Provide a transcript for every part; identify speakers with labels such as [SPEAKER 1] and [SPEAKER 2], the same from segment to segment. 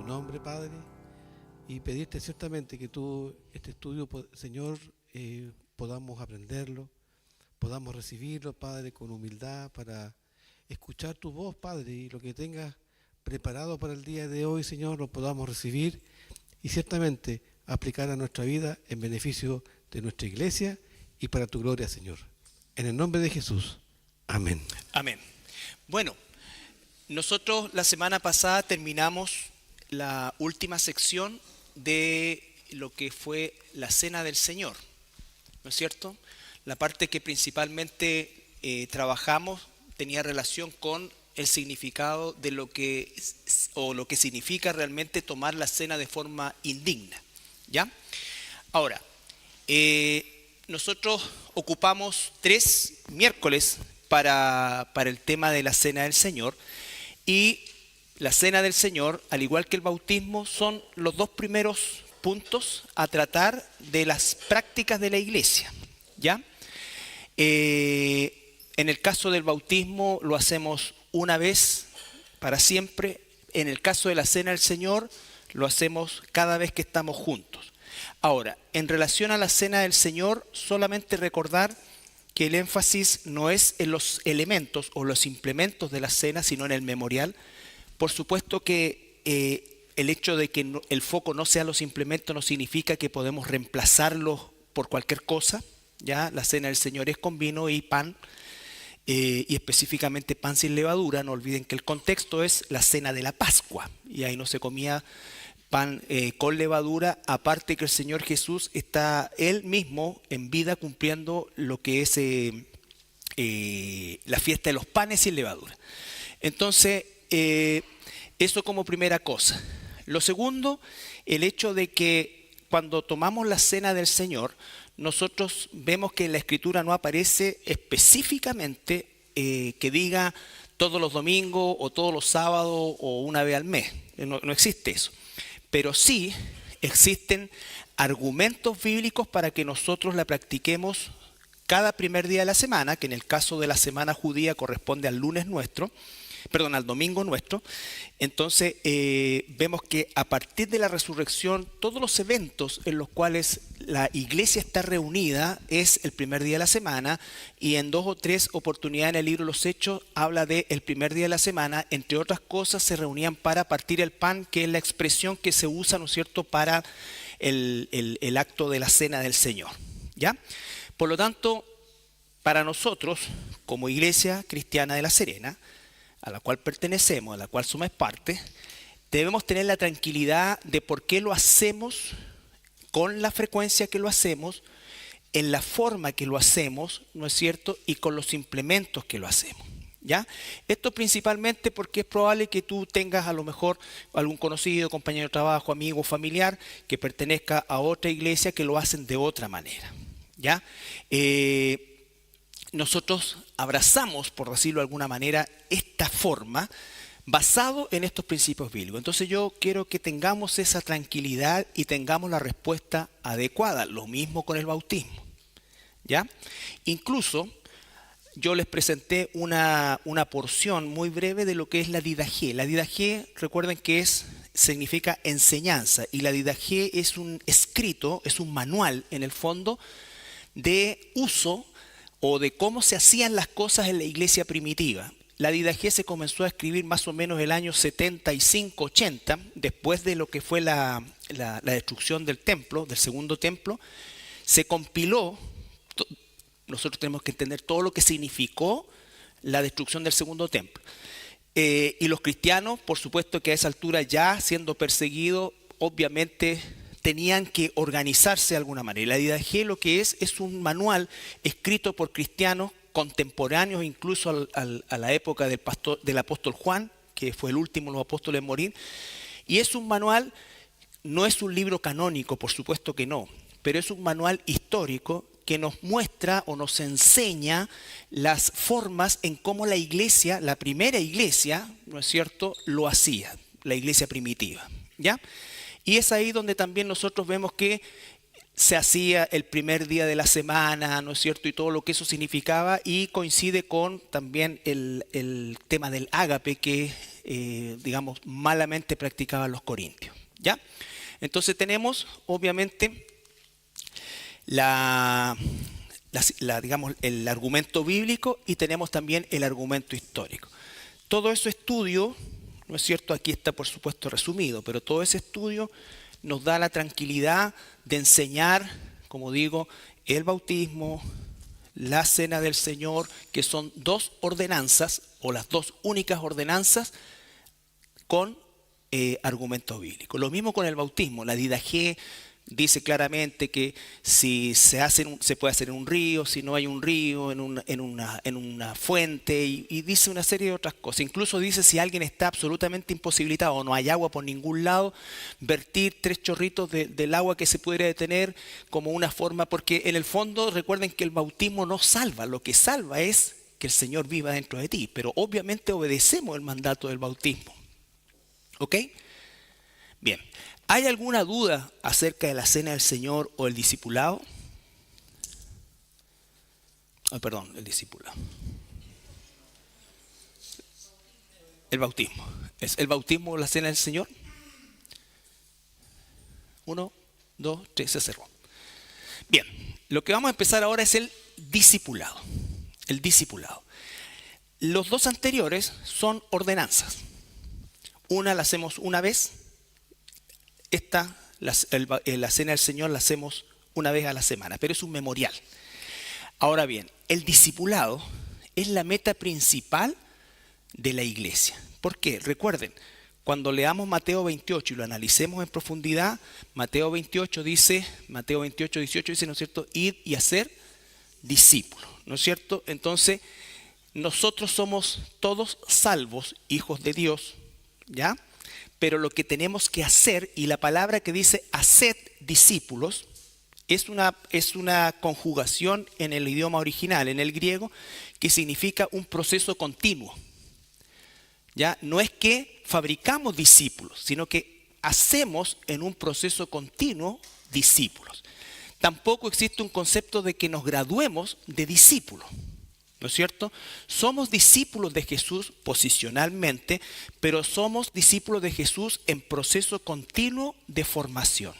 [SPEAKER 1] nombre, Padre, y pedirte ciertamente que tú, este estudio, Señor, podamos aprenderlo, podamos recibirlo, Padre, con humildad para escuchar tu voz, Padre, y lo que tengas preparado para el día de hoy, Señor, lo podamos recibir y ciertamente aplicar a nuestra vida en beneficio de nuestra iglesia y para tu gloria, Señor. En el nombre de Jesús. Amén.
[SPEAKER 2] Amén. Bueno, nosotros la semana pasada terminamos la última sección de lo que fue la Cena del Señor, ¿no es cierto? La parte que principalmente trabajamos tenía relación con el significado de lo que significa realmente tomar la cena de forma indigna, ¿ya? Ahora, nosotros ocupamos 3 miércoles para el tema de la Cena del Señor, y la Cena del Señor, al igual que el bautismo, son los 2 primeros puntos a tratar de las prácticas de la iglesia, ¿ya? En el caso del bautismo lo hacemos una vez para siempre. En el caso de la Cena del Señor lo hacemos cada vez que estamos juntos. Ahora, en relación a la Cena del Señor, solamente recordar que el énfasis no es en los elementos o los implementos de la cena, sino en el memorial. Por supuesto que el hecho de que el foco no sea los implementos no significa que podemos reemplazarlos por cualquier cosa, ¿ya? La Cena del Señor es con vino y pan, y específicamente pan sin levadura. No olviden que el contexto es la Cena de la Pascua, y ahí no se comía pan con levadura, aparte que el Señor Jesús está Él mismo en vida cumpliendo lo que es la fiesta de los panes sin levadura. Entonces, eso como primera cosa. Lo segundo, el hecho de que cuando tomamos la Cena del Señor, nosotros vemos que en la Escritura no aparece específicamente que diga todos los domingos o todos los sábados o una vez al mes. No existe eso. Pero sí existen argumentos bíblicos para que nosotros la practiquemos cada primer día de la semana, que en el caso de la semana judía corresponde al al domingo nuestro. Entonces vemos que a partir de la resurrección, todos los eventos en los cuales la iglesia está reunida es el primer día de la semana, y en 2 o 3 oportunidades en el libro de los Hechos habla de el primer día de la semana. Entre otras cosas, se reunían para partir el pan, que es la expresión que se usa, ¿no es cierto?, para el acto de la Cena del Señor, ¿ya? Por lo tanto, para nosotros, como Iglesia Cristiana de La Serena, a la cual pertenecemos, a la cual somos parte, debemos tener la tranquilidad de por qué lo hacemos, con la frecuencia que lo hacemos, en la forma que lo hacemos, ¿no es cierto?, y con los implementos que lo hacemos, ¿ya? Esto principalmente porque es probable que tú tengas a lo mejor algún conocido, compañero de trabajo, amigo, familiar, que pertenezca a otra iglesia que lo hacen de otra manera, ¿ya? Nosotros abrazamos, por decirlo de alguna manera, esta forma basado en estos principios bíblicos. Entonces yo quiero que tengamos esa tranquilidad y tengamos la respuesta adecuada. Lo mismo con el bautismo, ¿ya? Incluso yo les presenté una porción muy breve de lo que es la didaché. La didaché, recuerden que significa enseñanza, y la didaché es un escrito, es un manual en el fondo de uso o de cómo se hacían las cosas en la iglesia primitiva. La didaché se comenzó a escribir más o menos el año 75-80, después de lo que fue la destrucción del templo, del segundo templo. Se compiló, nosotros tenemos que entender todo lo que significó la destrucción del segundo templo. Y los cristianos, por supuesto que a esa altura, ya siendo perseguidos, obviamente tenían que organizarse de alguna manera. La didaché lo que es un manual escrito por cristianos contemporáneos incluso a la época del apóstol Juan, que fue el último de los apóstoles en morir. Y es un manual, no es un libro canónico, por supuesto que no, pero es un manual histórico que nos muestra o nos enseña las formas en cómo la iglesia, la primera iglesia, ¿no es cierto?, lo hacía, la iglesia primitiva, ¿ya? Y es ahí donde también nosotros vemos que se hacía el primer día de la semana, ¿no es cierto? Y todo lo que eso significaba, y coincide con también el tema del ágape que, digamos, malamente practicaban los corintios, ¿ya? Entonces tenemos, obviamente, digamos, el argumento bíblico y tenemos también el argumento histórico. Todo ese estudio, ¿no es cierto? Aquí está, por supuesto, resumido, pero todo ese estudio nos da la tranquilidad de enseñar, como digo, el bautismo, la cena del Señor, que son dos ordenanzas o las dos únicas ordenanzas con argumento bíblico. Lo mismo con el bautismo. La Didaché dice claramente que si se puede hacer en un río, si no hay un río, en una fuente, y dice una serie de otras cosas. Incluso dice si alguien está absolutamente imposibilitado o no hay agua por ningún lado, vertir 3 chorritos del agua que se pudiera detener como una forma, porque en el fondo recuerden que el bautismo no salva, lo que salva es que el Señor viva dentro de ti, pero obviamente obedecemos el mandato del bautismo. ¿Ok? Bien. ¿Hay alguna duda acerca de la cena del Señor o el discipulado? Perdón, el discipulado. El bautismo. ¿Es el bautismo la cena del Señor? 1, 2, 3, se cerró. Bien, lo que vamos a empezar ahora es el discipulado. El discipulado. Los dos anteriores son ordenanzas. Una la hacemos una vez. La cena del Señor la hacemos una vez a la semana, pero es un memorial. Ahora bien, el discipulado es la meta principal de la iglesia. ¿Por qué? Recuerden, cuando leamos Mateo 28 y lo analicemos en profundidad, Mateo 28, 18 dice, ¿no es cierto? Ir y hacer discípulos, ¿no es cierto? Entonces, nosotros somos todos salvos, hijos de Dios, ¿ya? Pero lo que tenemos que hacer, y la palabra que dice haced discípulos, es una conjugación en el idioma original, en el griego, que significa un proceso continuo. ¿Ya? No es que fabricamos discípulos, sino que hacemos en un proceso continuo discípulos. Tampoco existe un concepto de que nos graduemos de discípulos. ¿No es cierto? Somos discípulos de Jesús posicionalmente, pero somos discípulos de Jesús en proceso continuo de formación.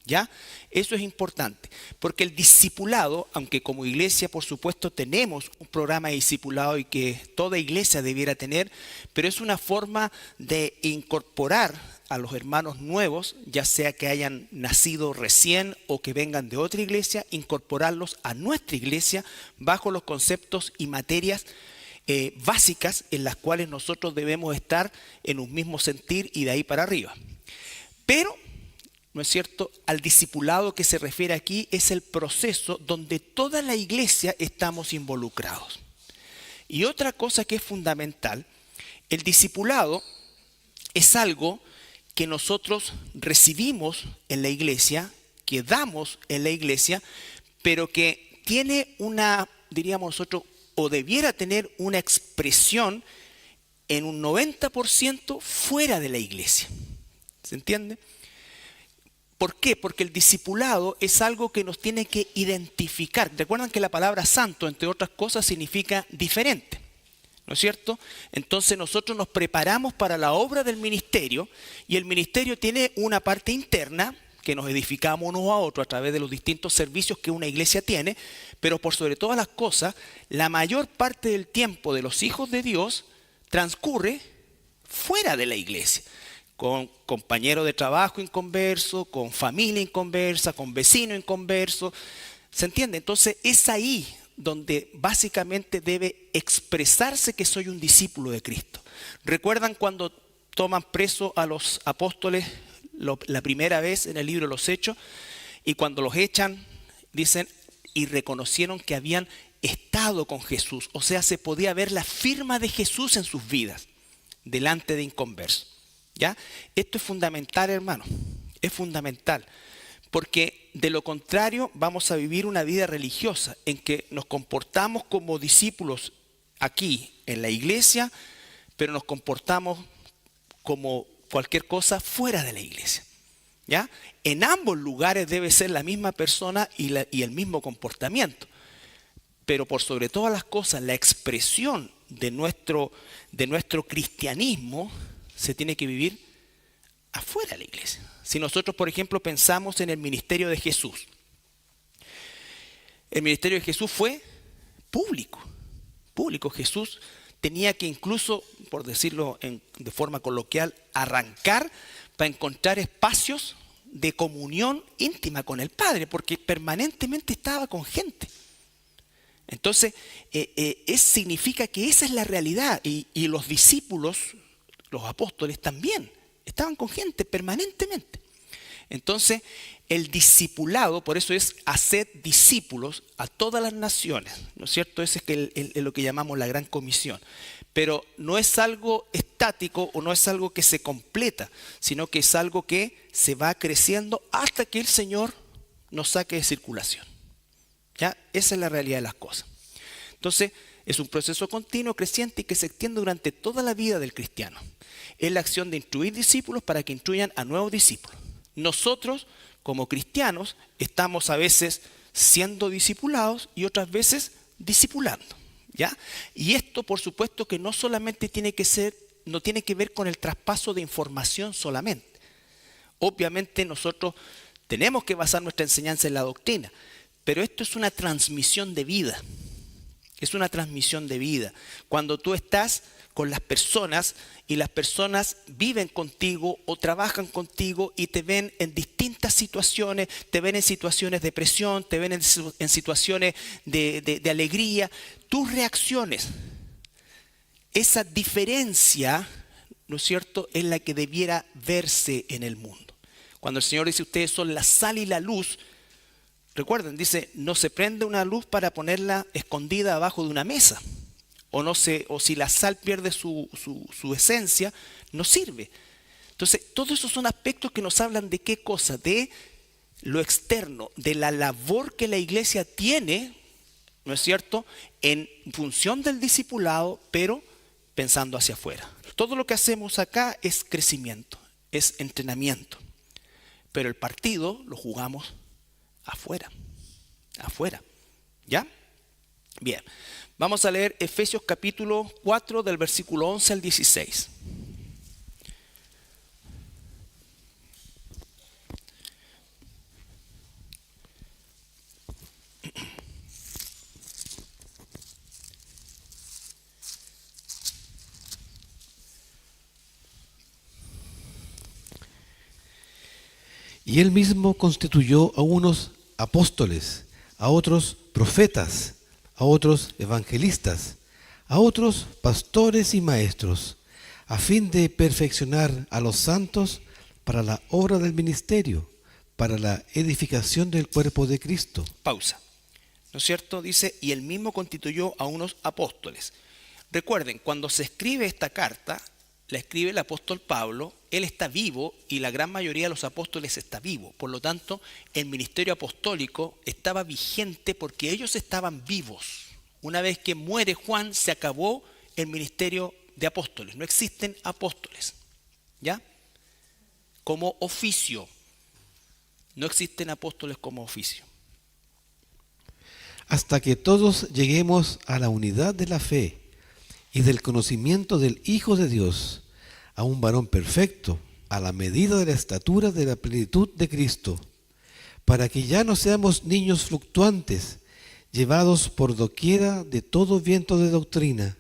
[SPEAKER 2] ¿Ya? Eso es importante, porque el discipulado, aunque como iglesia por supuesto tenemos un programa de discipulado y que toda iglesia debiera tener, pero es una forma de incorporar a los hermanos nuevos, ya sea que hayan nacido recién o que vengan de otra iglesia, incorporarlos a nuestra iglesia bajo los conceptos y materias básicas en las cuales nosotros debemos estar en un mismo sentir y de ahí para arriba. Pero, ¿no es cierto?, al discipulado que se refiere aquí es el proceso donde toda la iglesia estamos involucrados. Y otra cosa que es fundamental, el discipulado es algo que nosotros recibimos en la iglesia, que damos en la iglesia, pero que tiene una, diríamos nosotros, o debiera tener una expresión en un 90% fuera de la iglesia. ¿Se entiende? ¿Por qué? Porque el discipulado es algo que nos tiene que identificar. Recuerdan que la palabra santo, entre otras cosas, significa diferente. ¿No es cierto? Entonces nosotros nos preparamos para la obra del ministerio y el ministerio tiene una parte interna que nos edificamos unos a otros a través de los distintos servicios que una iglesia tiene, pero por sobre todas las cosas, la mayor parte del tiempo de los hijos de Dios transcurre fuera de la iglesia, con compañeros de trabajo inconverso, con familia inconversa, con vecino inconverso. ¿Se entiende? Entonces es ahí donde básicamente debe expresarse que soy un discípulo de Cristo. ¿Recuerdan cuando toman preso a los apóstoles la primera vez en el libro de los Hechos? Y cuando los echan, dicen, y reconocieron que habían estado con Jesús. O sea, se podía ver la firma de Jesús en sus vidas, delante de inconversos. ¿Ya? Esto es fundamental, hermano. Es fundamental. Porque de lo contrario vamos a vivir una vida religiosa en que nos comportamos como discípulos aquí en la iglesia, pero nos comportamos como cualquier cosa fuera de la iglesia. ¿Ya? En ambos lugares debe ser la misma persona y el mismo comportamiento. Pero por sobre todas las cosas, la expresión de nuestro cristianismo se tiene que vivir afuera de la iglesia. Si nosotros, por ejemplo, pensamos en el ministerio de Jesús, el ministerio de Jesús fue público. Jesús tenía que incluso, por decirlo de forma coloquial, arrancar para encontrar espacios de comunión íntima con el Padre, porque permanentemente estaba con gente. Entonces, significa que esa es la realidad, y los discípulos, los apóstoles también, estaban con gente permanentemente. Entonces, el discipulado, por eso es hacer discípulos a todas las naciones, ¿no es cierto? Ese es lo que llamamos la gran comisión. Pero no es algo estático o no es algo que se completa, sino que es algo que se va creciendo hasta que el Señor nos saque de circulación. ¿Ya? Esa es la realidad de las cosas. Entonces, es un proceso continuo, creciente y que se extiende durante toda la vida del cristiano. Es la acción de instruir discípulos para que instruyan a nuevos discípulos. Nosotros, como cristianos, estamos a veces siendo discipulados y otras veces discipulando. ¿Ya? Y esto, por supuesto, que no solamente no tiene que ver con el traspaso de información solamente. Obviamente nosotros tenemos que basar nuestra enseñanza en la doctrina, pero esto es una transmisión de vida. Es una transmisión de vida. Cuando tú estás con las personas y las personas viven contigo o trabajan contigo y te ven en distintas situaciones, te ven en situaciones de presión, te ven en situaciones de alegría, tus reacciones, esa diferencia, ¿no es cierto?, es la que debiera verse en el mundo. Cuando el Señor dice ustedes son la sal y la luz, recuerden, dice, no se prende una luz para ponerla escondida abajo de una mesa. O si la sal pierde su esencia, no sirve. Entonces, todos esos son aspectos que nos hablan de qué cosa, de lo externo, de la labor que la iglesia tiene, ¿no es cierto?, en función del discipulado, pero pensando hacia afuera. Todo lo que hacemos acá es crecimiento, es entrenamiento. Pero el partido lo jugamos afuera. ¿Ya? Bien. Vamos a leer Efesios capítulo 4 del versículo 11 al 16.
[SPEAKER 1] Y él mismo constituyó a unos apóstoles, a otros profetas, a otros evangelistas, a otros pastores y maestros, a fin de perfeccionar a los santos para la obra del ministerio, para la edificación del cuerpo de Cristo.
[SPEAKER 2] Pausa. ¿No es cierto? Dice, y él mismo constituyó a unos apóstoles. Recuerden, cuando se escribe esta carta, la escribe el apóstol Pablo, él está vivo y la gran mayoría de los apóstoles está vivo. Por lo tanto, el ministerio apostólico estaba vigente porque ellos estaban vivos. Una vez que muere Juan, se acabó el ministerio de apóstoles. No existen apóstoles, ¿ya? Como oficio. No existen apóstoles como oficio.
[SPEAKER 1] Hasta que todos lleguemos a la unidad de la fe y del conocimiento del Hijo de Dios, a un varón perfecto, a la medida de la estatura de la plenitud de Cristo, para que ya no seamos niños fluctuantes, llevados por doquiera de todo viento de doctrina,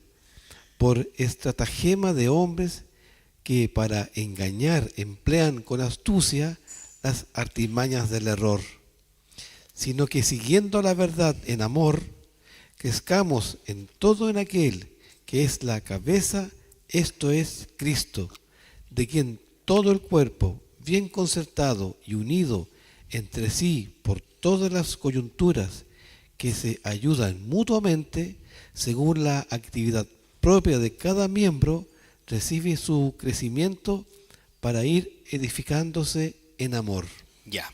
[SPEAKER 1] por estratagema de hombres que para engañar emplean con astucia las artimañas del error, sino que siguiendo la verdad en amor, crezcamos en todo en aquel que es la cabeza, esto es Cristo, de quien todo el cuerpo, bien concertado y unido entre sí por todas las coyunturas que se ayudan mutuamente, según la actividad propia de cada miembro, recibe su crecimiento para ir edificándose en amor.
[SPEAKER 2] Ya.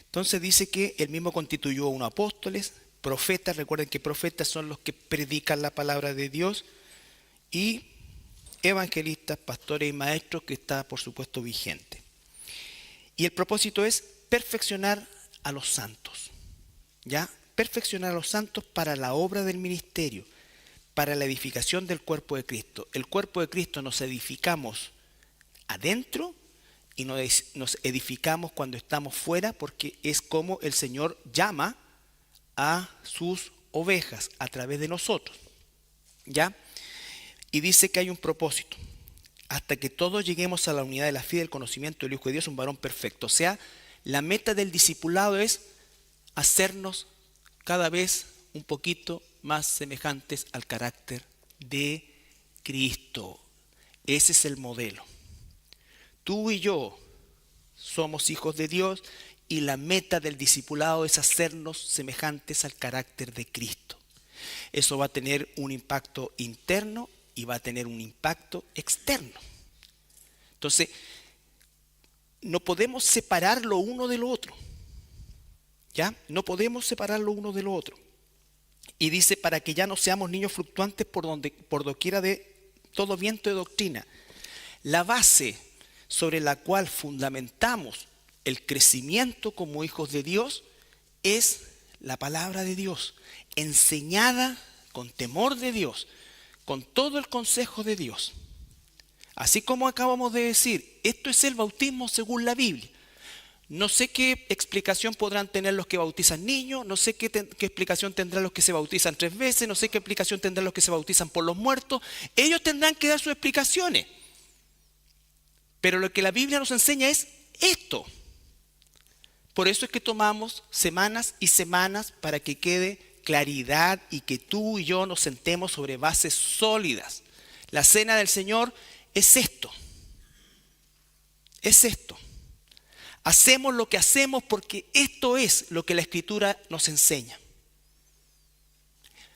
[SPEAKER 2] Entonces dice que él mismo constituyó a unos apóstoles, profetas, recuerden que profetas son los que predican la palabra de Dios, y evangelistas, pastores y maestros, que está por supuesto vigente. Y el propósito es perfeccionar a los santos, ¿ya? Perfeccionar a los santos para la obra del ministerio, para la edificación del cuerpo de Cristo. El cuerpo de Cristo nos edificamos adentro y nos edificamos cuando estamos fuera, porque es como el Señor llama a sus ovejas a través de nosotros, ¿ya? Y dice que hay un propósito, hasta que todos lleguemos a la unidad de la fe y del conocimiento del Hijo de Dios, un varón perfecto. O sea, la meta del discipulado es hacernos cada vez un poquito más semejantes al carácter de Cristo. Ese es el modelo. Tú y yo somos hijos de Dios y la meta del discipulado es hacernos semejantes al carácter de Cristo. Eso va a tener un impacto interno y va a tener un impacto externo. Entonces, no podemos separar lo uno de lo otro. ¿Ya? No podemos separar lo uno de lo otro. Y dice, para que ya no seamos niños fluctuantes por doquiera de todo viento de doctrina. La base sobre la cual fundamentamos el crecimiento como hijos de Dios es la palabra de Dios, enseñada con temor de Dios, con todo el consejo de Dios. Así como acabamos de decir, esto es el bautismo según la Biblia. No sé qué explicación podrán tener los que bautizan niños, no sé qué explicación tendrán los que se bautizan 3 veces, no sé qué explicación tendrán los que se bautizan por los muertos. Ellos tendrán que dar sus explicaciones. Pero lo que la Biblia nos enseña es esto. Por eso es que tomamos semanas y semanas para que quede claridad y que tú y yo nos sentemos sobre bases sólidas. La cena del Señor es esto. Es esto. Hacemos lo que hacemos porque esto es lo que la Escritura nos enseña.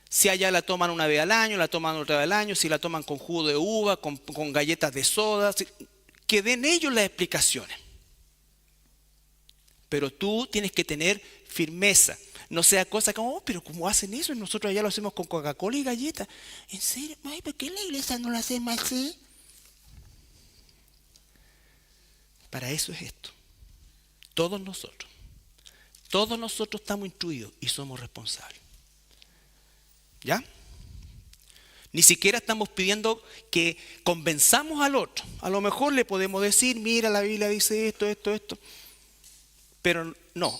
[SPEAKER 2] Si allá la toman una vez al año, la toman otra vez al año, si la toman con jugo de uva, con galletas de soda, que den ellos las explicaciones. Pero tú tienes que tener firmeza. No sea cosa como, oh, pero ¿cómo hacen eso? Nosotros allá lo hacemos con Coca-Cola y galletas. ¿En serio? Ay, ¿por qué en la iglesia no lo hacemos así? Para eso es esto. Todos nosotros estamos instruidos y somos responsables. ¿Ya? Ni siquiera estamos pidiendo que convenzamos al otro. A lo mejor le podemos decir, mira, la Biblia dice esto. Pero no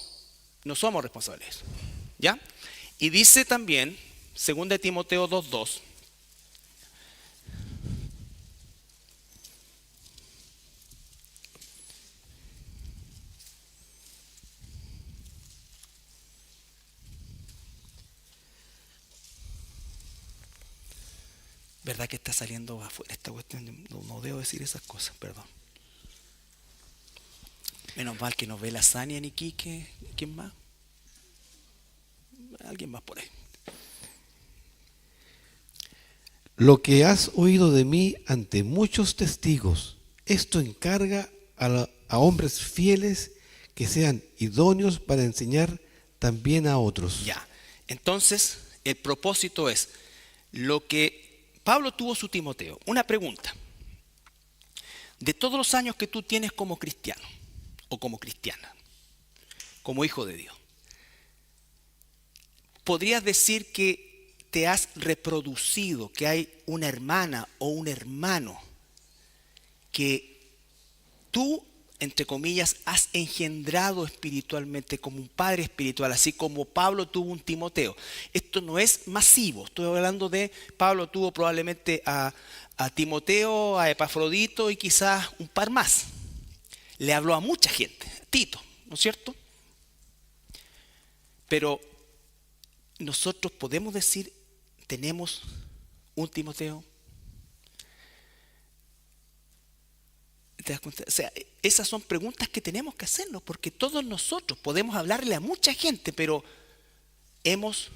[SPEAKER 2] somos responsables. ¿Ya? Y dice también, 2 Timoteo 2:2, ¿verdad que está saliendo afuera esta cuestión? No debo decir esas cosas, perdón. Menos mal que nos ve la Sania ni Quique. ¿Quién más? Alguien más por ahí.
[SPEAKER 1] Lo que has oído de mí ante muchos testigos, esto encarga a hombres fieles que sean idóneos para enseñar también a otros.
[SPEAKER 2] Ya, entonces el propósito es lo que Pablo tuvo su Timoteo. Una pregunta. De todos los años que tú tienes como cristiano o como cristiana, como hijo de Dios, ¿podrías decir que te has reproducido, que hay una hermana o un hermano que tú, entre comillas, has engendrado espiritualmente como un padre espiritual, así como Pablo tuvo un Timoteo? Esto no es masivo, estoy hablando de Pablo tuvo probablemente a Timoteo, a Epafrodito y quizás un par más. Le habló a mucha gente, a Tito, ¿no es cierto? Pero nosotros podemos decir, tenemos un Timoteo. ¿Te das cuenta? O sea, esas son preguntas que tenemos que hacernos, porque todos nosotros podemos hablarle a mucha gente, pero hemos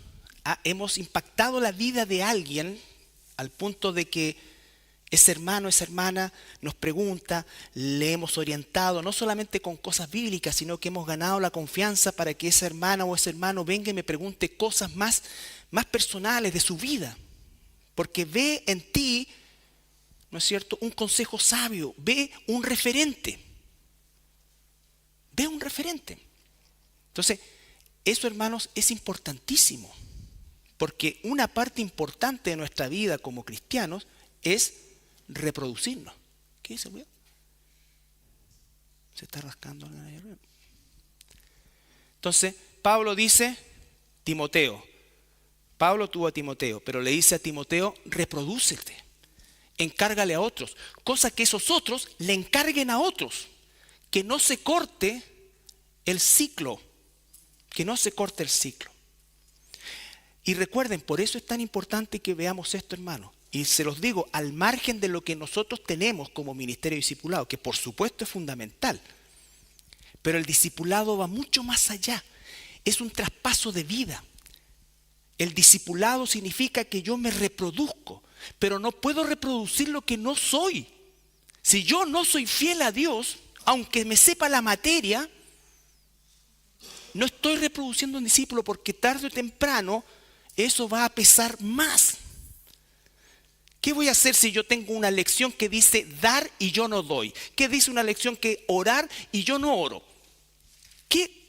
[SPEAKER 2] impactado la vida de alguien al punto de que ese hermano, esa hermana nos pregunta, le hemos orientado, no solamente con cosas bíblicas, sino que hemos ganado la confianza para que esa hermana o ese hermano venga y me pregunte cosas más personales de su vida, porque ve en ti, ¿no es cierto?, un consejo sabio, ve un referente. Ve un referente. Entonces, eso, hermanos, es importantísimo. Porque una parte importante de nuestra vida como cristianos es reproducirnos. ¿Qué dice, ruido? Se está rascando. Entonces, Pablo dice, Timoteo. Pablo tuvo a Timoteo, pero le dice a Timoteo, reprodúcete, encárgale a otros. Cosa que esos otros le encarguen a otros. Que no se corte el ciclo. Que no se corte el ciclo. Y recuerden, por eso es tan importante que veamos esto, hermanos. Y se los digo, al margen de lo que nosotros tenemos como ministerio de discipulado, que por supuesto es fundamental. Pero el discipulado va mucho más allá. Es un traspaso de vida. El discipulado significa que yo me reproduzco, pero no puedo reproducir lo que no soy. Si yo no soy fiel a Dios, aunque me sepa la materia, no estoy reproduciendo un discípulo, porque tarde o temprano eso va a pesar más. ¿Qué voy a hacer si yo tengo una lección que dice dar y yo no doy? ¿Qué dice una lección que orar y yo no oro?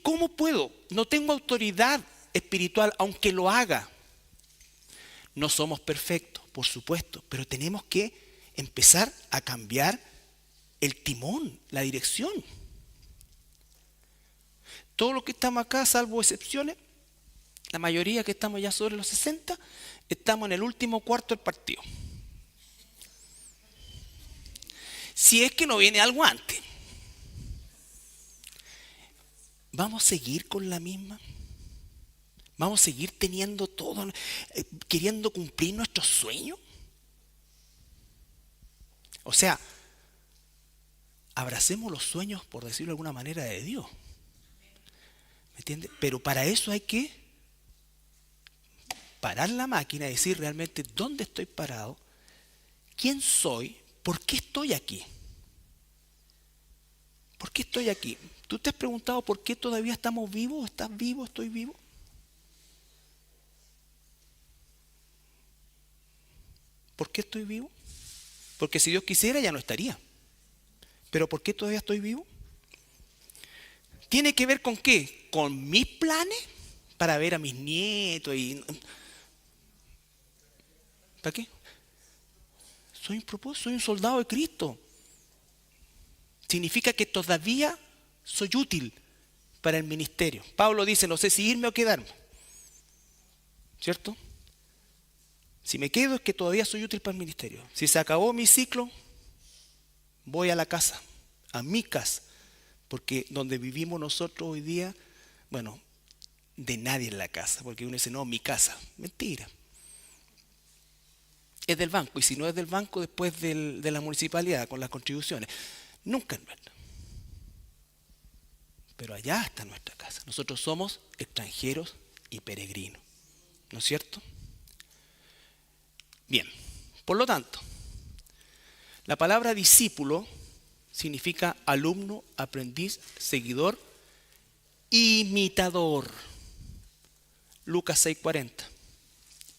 [SPEAKER 2] ¿Cómo puedo? No tengo autoridad espiritual aunque lo haga. No somos perfectos, por supuesto, pero tenemos que empezar a cambiar el timón, la dirección. Todos los que estamos acá, salvo excepciones, la mayoría que estamos ya sobre los 60, estamos en el último cuarto del partido. Si es que no viene algo antes. ¿Vamos a seguir con la misma? ¿Vamos a seguir teniendo todo, queriendo cumplir nuestros sueños? O sea, abracemos los sueños, por decirlo de alguna manera, de Dios. ¿Me entiendes? Pero para eso hay que parar la máquina y decir realmente dónde estoy parado, quién soy, por qué estoy aquí. ¿Por qué estoy aquí? ¿Tú te has preguntado por qué todavía estamos vivos? ¿Estás vivo? ¿Estoy vivo? ¿Por qué estoy vivo? Porque si Dios quisiera ya no estaría. ¿Pero por qué todavía estoy vivo? ¿Tiene que ver con qué? ¿Con mis planes? Para ver a mis nietos y... ¿Para qué? Soy un propósito, soy un soldado de Cristo. Significa que todavía soy útil para el ministerio. Pablo dice, no sé si irme o quedarme. ¿Cierto? Si me quedo es que todavía soy útil para el ministerio. Si se acabó mi ciclo, voy a la casa, a mi casa. Porque donde vivimos nosotros hoy día, bueno, de nadie en la casa. Porque uno dice, no, mi casa. Mentira. Es del banco. Y si no es del banco, después de la municipalidad con las contribuciones. Nunca es nuestra. Pero allá está nuestra casa. Nosotros somos extranjeros y peregrinos. ¿No es cierto? Bien, por lo tanto, la palabra discípulo significa alumno, aprendiz, seguidor, imitador. Lucas 6:40.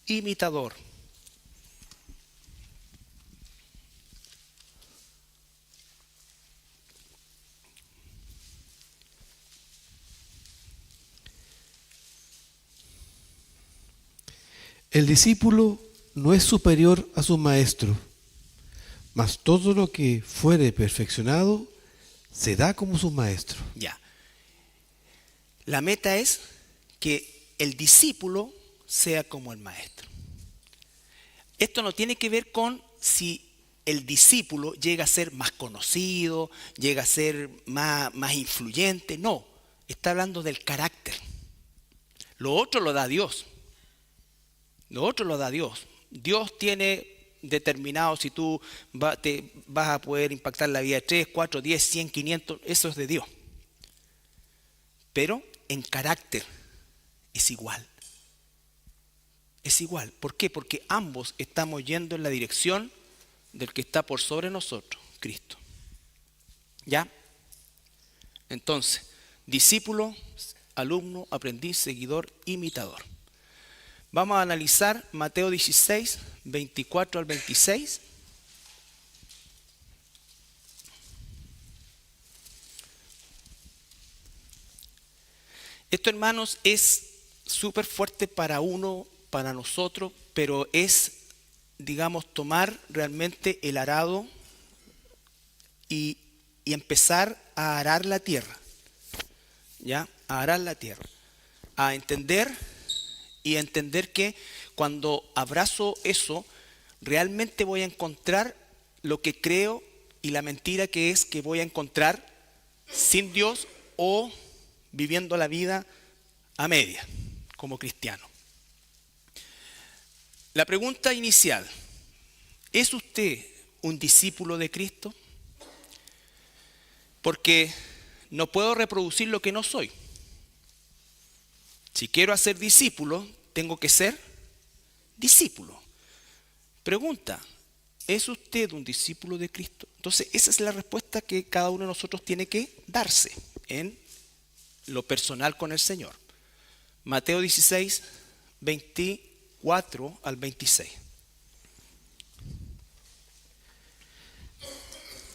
[SPEAKER 2] Imitador.
[SPEAKER 1] El discípulo no es superior a su maestro, mas todo lo que fuere perfeccionado se da como su maestro.
[SPEAKER 2] Ya. La meta es que el discípulo sea como el maestro. Esto no tiene que ver con si el discípulo llega a ser más conocido, llega a ser más influyente. No, está hablando del carácter. Lo otro lo da Dios. Lo otro lo da Dios. Dios tiene determinado si tú te vas a poder impactar la vida de 3, 4, 10, 100, 500. Eso es de Dios. Pero en carácter es igual. Es igual. ¿Por qué? Porque ambos estamos yendo en la dirección del que está por sobre nosotros, Cristo. ¿Ya? Entonces, discípulo, alumno, aprendiz, seguidor, imitador. Vamos a analizar Mateo 16, 24 al 26. Esto, hermanos, es súper fuerte para uno, para nosotros, pero es, digamos, tomar realmente el arado y empezar a arar la tierra, ¿ya? A arar la tierra, a entender y a entender que cuando abrazo eso, realmente voy a encontrar lo que creo y la mentira que es que voy a encontrar sin Dios o viviendo la vida a media como cristiano. La pregunta inicial, ¿es usted un discípulo de Cristo? Porque no puedo reproducir lo que no soy. Si quiero hacer discípulo, tengo que ser discípulo. Pregunta, ¿es usted un discípulo de Cristo? Entonces, esa es la respuesta que cada uno de nosotros tiene que darse en lo personal con el Señor. Mateo 16, 24 al 26.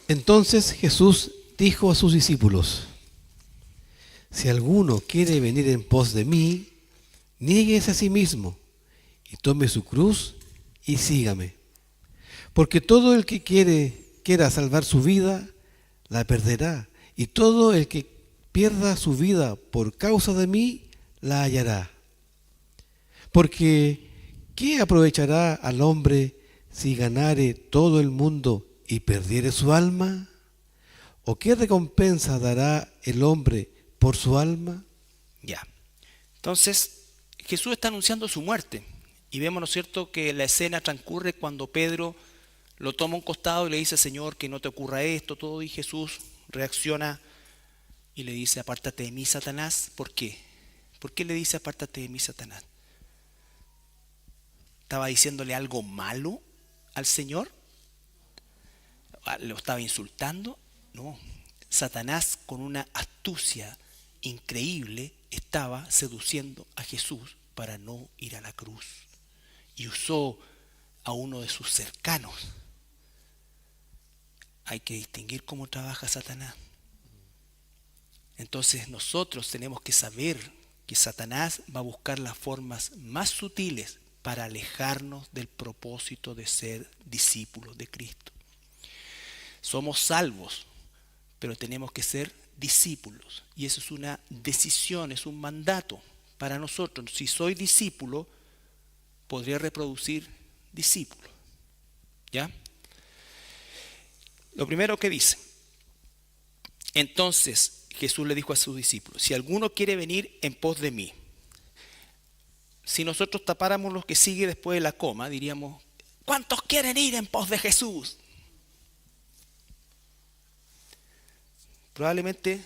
[SPEAKER 1] Entonces Jesús dijo a sus discípulos: si alguno quiere venir en pos de mí, niéguese a sí mismo y tome su cruz y sígame. Porque todo el que quiera salvar su vida, la perderá. Y todo el que pierda su vida por causa de mí, la hallará. Porque ¿qué aprovechará al hombre si ganare todo el mundo y perdiere su alma? ¿O qué recompensa dará el hombre por su alma?
[SPEAKER 2] Ya. Entonces, Jesús está anunciando su muerte. Y vemos, ¿no es cierto?, que la escena transcurre cuando Pedro lo toma a un costado y le dice: Señor, que no te ocurra esto, todo. Y Jesús reacciona y le dice: apártate de mí, Satanás. ¿Por qué? ¿Por qué le dice apártate de mí, Satanás? ¿Estaba diciéndole algo malo al Señor? ¿Lo estaba insultando? No. Satanás, con una astucia increíble, estaba seduciendo a Jesús para no ir a la cruz. Y usó a uno de sus cercanos. Hay que distinguir cómo trabaja Satanás. Entonces nosotros tenemos que saber que Satanás va a buscar las formas más sutiles para alejarnos del propósito de ser discípulos de Cristo. Somos salvos, pero tenemos que ser discípulos. Y eso es una decisión, es un mandato para nosotros. Si soy discípulo, podría reproducir discípulos. ¿Ya? Lo primero que dice: entonces Jesús le dijo a sus discípulos: si alguno quiere venir en pos de mí. Si nosotros tapáramos lo que sigue después de la coma, diríamos: ¿cuántos quieren ir en pos de Jesús? Probablemente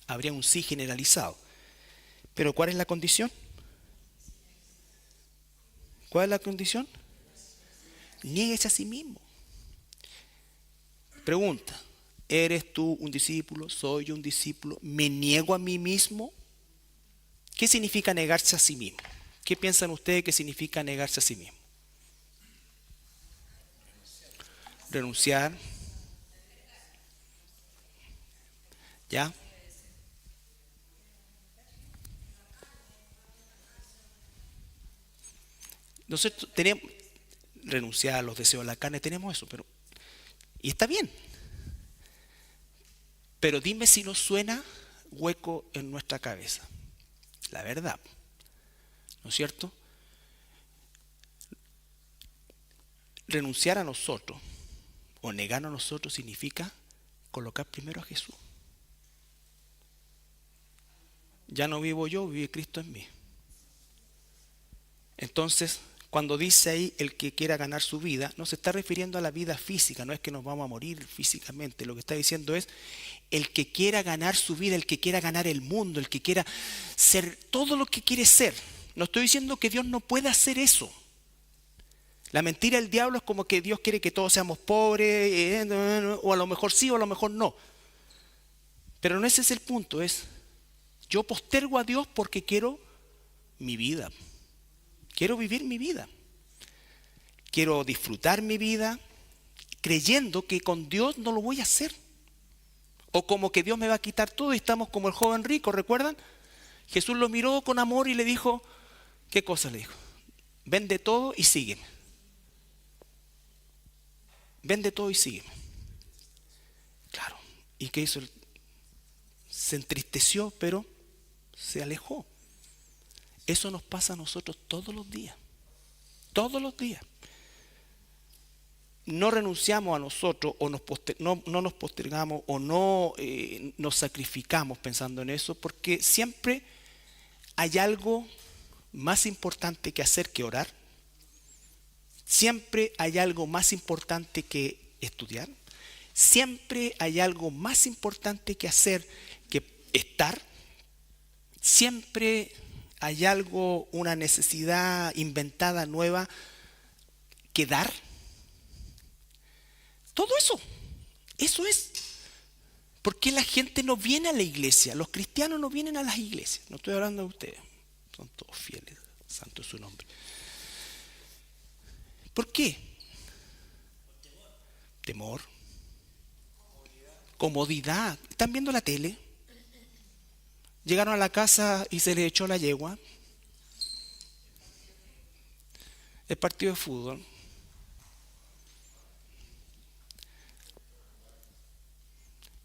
[SPEAKER 2] habría un sí generalizado. Pero ¿cuál es la condición? ¿Cuál es la condición? Niéguese a sí mismo. Pregunta: ¿eres tú un discípulo? ¿Soy yo un discípulo? ¿Me niego a mí mismo? ¿Qué significa negarse a sí mismo? ¿Qué piensan ustedes que significa negarse a sí mismo? Renunciar. ¿Ya? Nosotros tenemos renunciar a los deseos de la carne, tenemos eso, pero y está bien. Pero dime si nos suena hueco en nuestra cabeza. La verdad, ¿no es cierto? Renunciar a nosotros o negarnos a nosotros significa colocar primero a Jesús. Ya no vivo yo, vive Cristo en mí. Entonces, cuando dice ahí el que quiera ganar su vida, no se está refiriendo a la vida física, no es que nos vamos a morir físicamente. Lo que está diciendo es el que quiera ganar su vida, el que quiera ganar el mundo, el que quiera ser todo lo que quiere ser. No estoy diciendo que Dios no pueda hacer eso. La mentira del diablo es como que Dios quiere que todos seamos pobres, o a lo mejor sí o a lo mejor no. Pero no ese es el punto, es yo postergo a Dios porque quiero mi vida. Quiero vivir mi vida. Quiero disfrutar mi vida creyendo que con Dios no lo voy a hacer. O como que Dios me va a quitar todo y estamos como el joven rico, ¿recuerdan? Jesús lo miró con amor y le dijo, ¿qué cosa le dijo? Vende todo y sígueme. Vende todo y sígueme. Claro. ¿Y qué hizo? Se entristeció, pero se alejó. Eso nos pasa a nosotros todos los días. Todos los días. No renunciamos a nosotros o no nos postergamos o no nos sacrificamos pensando en eso, porque siempre hay algo más importante que hacer que orar. Siempre hay algo más importante que estudiar. Siempre hay algo más importante que hacer que estar. Siempre hay algo, una necesidad inventada nueva que dar. Todo eso es. ¿Por qué la gente no viene a la iglesia? Los cristianos no vienen a las iglesias. No estoy hablando de ustedes. Son todos fieles. Santo es su nombre. ¿Por qué? Temor. Comodidad. ¿Están viendo la tele? Llegaron a la casa y se les echó la yegua. El partido de fútbol.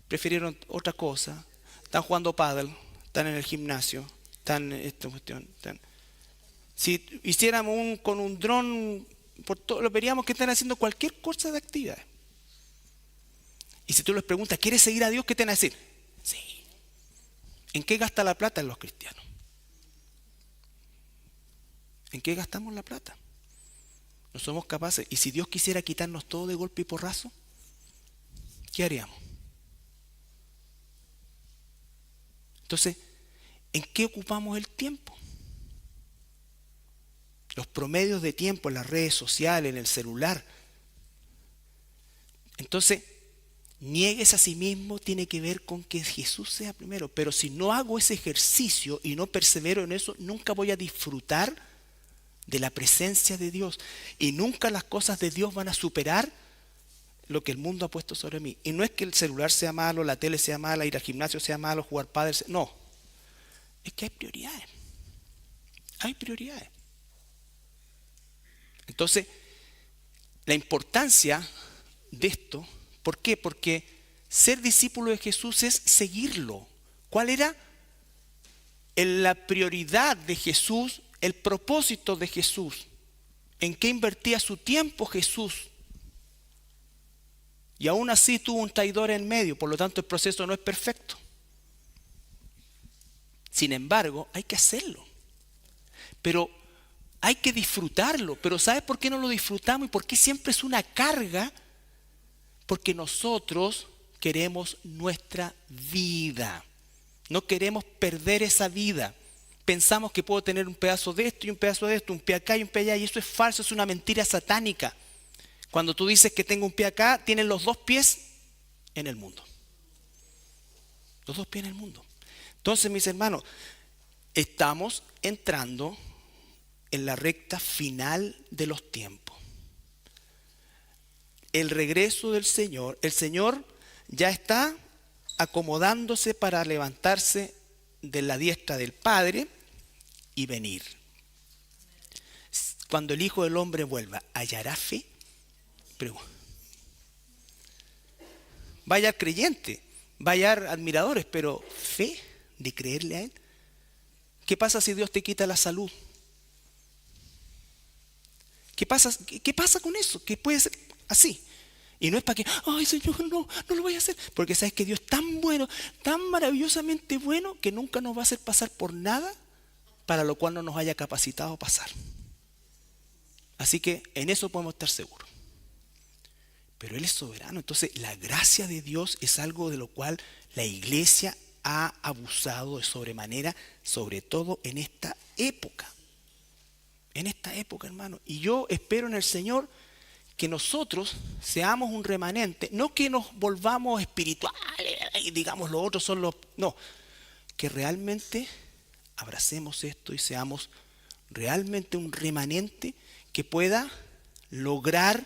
[SPEAKER 2] Prefirieron otra cosa. Están jugando pádel, están en el gimnasio, están en esta cuestión. Si hiciéramos con un dron, por todo, lo veríamos que están haciendo cualquier cosa de actividad. Y si tú les preguntas, ¿quieres seguir a Dios? ¿Qué te van a decir? Sí. ¿En qué gasta la plata en los cristianos? ¿En qué gastamos la plata? No somos capaces. Y si Dios quisiera quitarnos todo de golpe y porrazo, ¿qué haríamos? Entonces, ¿en qué ocupamos el tiempo? Los promedios de tiempo en las redes sociales, en el celular. Entonces, niegues a sí mismo tiene que ver con que Jesús sea primero. Pero si no hago ese ejercicio y no persevero en eso, nunca voy a disfrutar de la presencia de Dios. Y nunca las cosas de Dios van a superar lo que el mundo ha puesto sobre mí. Y no es que el celular sea malo, la tele sea mala, ir al gimnasio sea malo, jugar pádel, no. Es que hay prioridades. Hay prioridades. Entonces, la importancia de esto, ¿por qué? Porque ser discípulo de Jesús es seguirlo. ¿Cuál era la prioridad de Jesús, el propósito de Jesús? ¿En qué invertía su tiempo Jesús? Y aún así tuvo un traidor en medio, por lo tanto el proceso no es perfecto. Sin embargo, hay que hacerlo. Pero hay que disfrutarlo. Pero ¿sabes por qué no lo disfrutamos y por qué siempre es una carga? Porque nosotros queremos nuestra vida. No queremos perder esa vida. Pensamos que puedo tener un pedazo de esto y un pedazo de esto, un pie acá y un pie allá, y eso es falso, es una mentira satánica. Cuando tú dices que tengo un pie acá, tienes los dos pies en el mundo. Los dos pies en el mundo. Entonces, mis hermanos, estamos entrando en la recta final de los tiempos. El regreso del Señor, el Señor ya está acomodándose para levantarse de la diestra del Padre y venir. Cuando el Hijo del Hombre vuelva, ¿hallará fe? Va a hallar creyente, va a hallar admiradores, pero fe de creerle a Él. ¿Qué pasa si Dios te quita la salud? ¿Qué pasa con eso? Que puede ser así. Y no es para que, ay Señor, no lo voy a hacer. Porque sabes que Dios es tan bueno, tan maravillosamente bueno, que nunca nos va a hacer pasar por nada para lo cual no nos haya capacitado a pasar. Así que en eso podemos estar seguros. Pero Él es soberano. Entonces la gracia de Dios es algo de lo cual la iglesia ha abusado de sobremanera, sobre todo en esta época. En esta época, hermano. Y yo espero en el Señor que nosotros seamos un remanente, no que nos volvamos espirituales y digamos los otros son los... No, que realmente abracemos esto y seamos realmente un remanente que pueda lograr,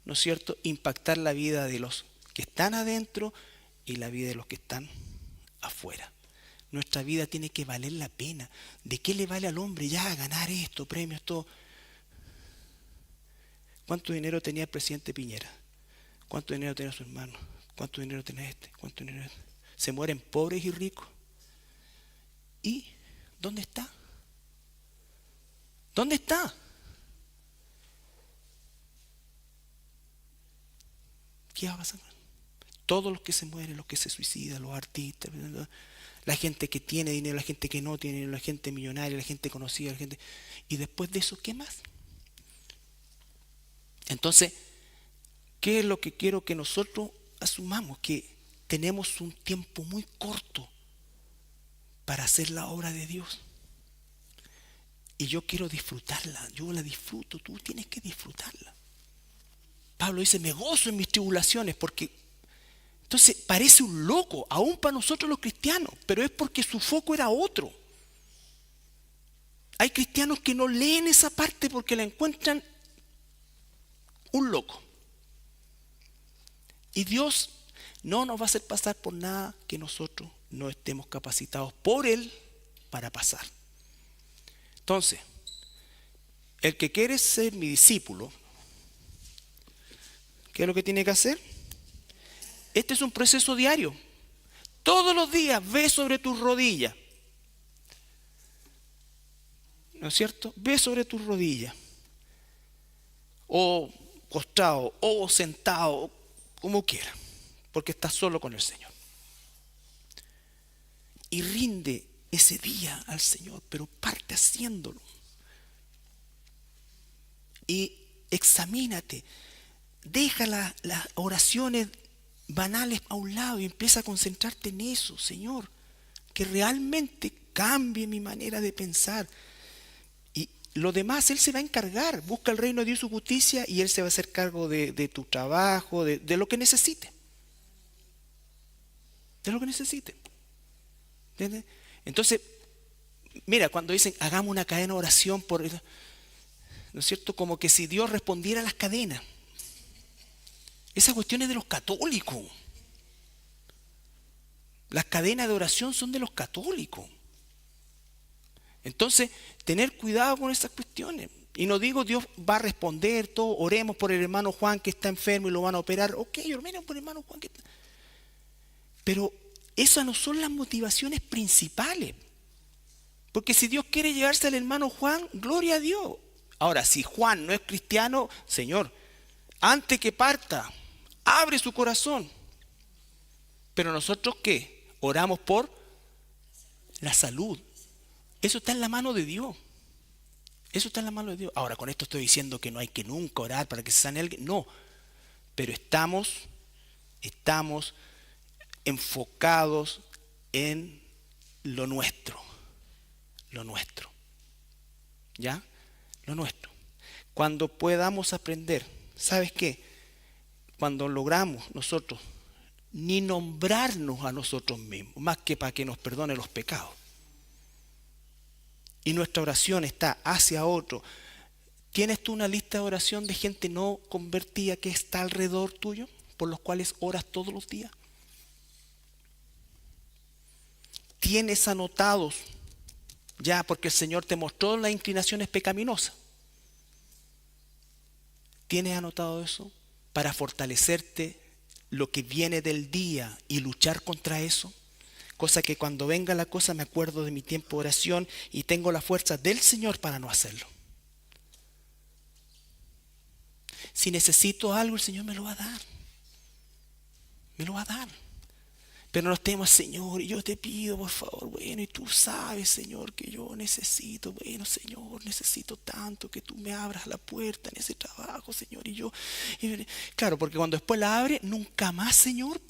[SPEAKER 2] ¿no es cierto?, impactar la vida de los que están adentro y la vida de los que están afuera. Nuestra vida tiene que valer la pena. ¿De qué le vale al hombre ya ganar esto, premios, todo? ¿Cuánto dinero tenía el presidente Piñera? ¿Cuánto dinero tenía su hermano? ¿Cuánto dinero tenía este? ¿Cuánto dinero este? Se mueren pobres y ricos. ¿Y dónde está? ¿Dónde está? ¿Qué va a pasar? Todos los que se mueren, los que se suicidan, los artistas, la gente que tiene dinero, la gente que no tiene dinero, la gente millonaria, la gente conocida, la gente... Y después de eso, ¿qué más? Entonces, ¿qué es lo que quiero que nosotros asumamos? Que tenemos un tiempo muy corto para hacer la obra de Dios. Y yo quiero disfrutarla, yo la disfruto, tú tienes que disfrutarla. Pablo dice, me gozo en mis tribulaciones, porque entonces parece un loco, aún para nosotros los cristianos, pero es porque su foco era otro. Hay cristianos que no leen esa parte porque la encuentran un loco. Y Dios no nos va a hacer pasar por nada que nosotros no estemos capacitados por Él para pasar. Entonces, el que quiere ser mi discípulo, ¿qué es lo que tiene que hacer? Este es un proceso diario. Todos los días ve sobre tus rodillas. ¿No es cierto? Ve sobre tus rodillas. O postrado, o sentado, como quiera. Porque estás solo con el Señor. Y rinde ese día al Señor, pero parte haciéndolo. Y examínate. Deja las oraciones banales a un lado y empieza a concentrarte en eso, Señor, que realmente cambie mi manera de pensar. Y lo demás Él se va a encargar. Busca el reino de Dios y su justicia y Él se va a hacer cargo de tu trabajo, de lo que necesite. De lo que necesite. ¿Entiendes? Entonces, mira, cuando dicen hagamos una cadena de oración por, ¿no es cierto? Como que si Dios respondiera a las cadenas. Esa cuestión es de los católicos. Las cadenas de oración son de los católicos. Entonces, tener cuidado con esas cuestiones. Y no digo Dios va a responder todo, oremos por el hermano Juan que está enfermo y lo van a operar. Ok, oremos por el hermano Juan que está... Pero esas no son las motivaciones principales. Porque si Dios quiere llevarse al hermano Juan, gloria a Dios. Ahora, si Juan no es cristiano, Señor, antes que parta, abre su corazón. Pero nosotros, ¿qué? Oramos por la salud. Eso está en la mano de Dios. Eso está en la mano de Dios. Ahora, con esto estoy diciendo que no hay que nunca orar para que se sane alguien. No. Pero estamos enfocados en lo nuestro. Lo nuestro. ¿Ya? Lo nuestro. Cuando podamos aprender, ¿sabes qué? Cuando logramos nosotros ni nombrarnos a nosotros mismos, más que para que nos perdone los pecados. Y nuestra oración está hacia otro. ¿Tienes tú una lista de oración de gente no convertida que está alrededor tuyo, por los cuales oras todos los días? ¿Tienes anotados ya, porque el Señor te mostró las inclinaciones pecaminosas? ¿Tienes anotado eso para fortalecerte lo que viene del día y luchar contra eso? Cosa que cuando venga la cosa me acuerdo de mi tiempo de oración y tengo la fuerza del Señor para no hacerlo. Si necesito algo, el Señor me lo va a dar. Me lo va a dar. Pero no estemos, Señor, y yo te pido, por favor, bueno, y tú sabes, Señor, que yo necesito, bueno, Señor, necesito tanto que tú me abras la puerta en ese trabajo, Señor, claro, porque cuando después la abre, nunca más, Señor,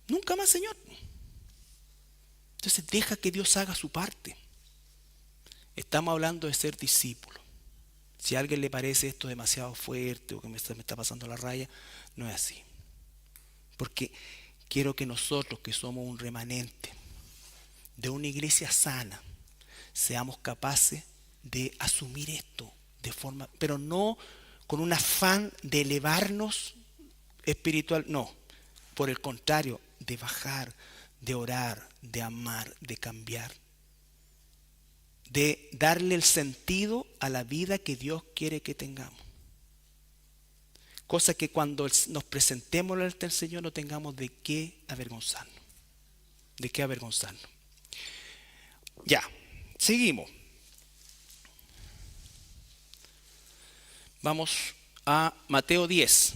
[SPEAKER 2] nunca más, Señor. Entonces deja que Dios haga su parte. Estamos hablando de ser discípulo. Si a alguien le parece esto demasiado fuerte o que me está pasando la raya, no es así. Porque quiero que nosotros, que somos un remanente de una iglesia sana, seamos capaces de asumir esto de forma, pero no con un afán de elevarnos espiritual, no. Por el contrario, de bajar, de orar, de amar, de cambiar, de darle el sentido a la vida que Dios quiere que tengamos. Cosa que cuando nos presentemos ante el Señor no tengamos de qué avergonzarnos. De qué avergonzarnos. Ya, seguimos. Vamos a Mateo 10.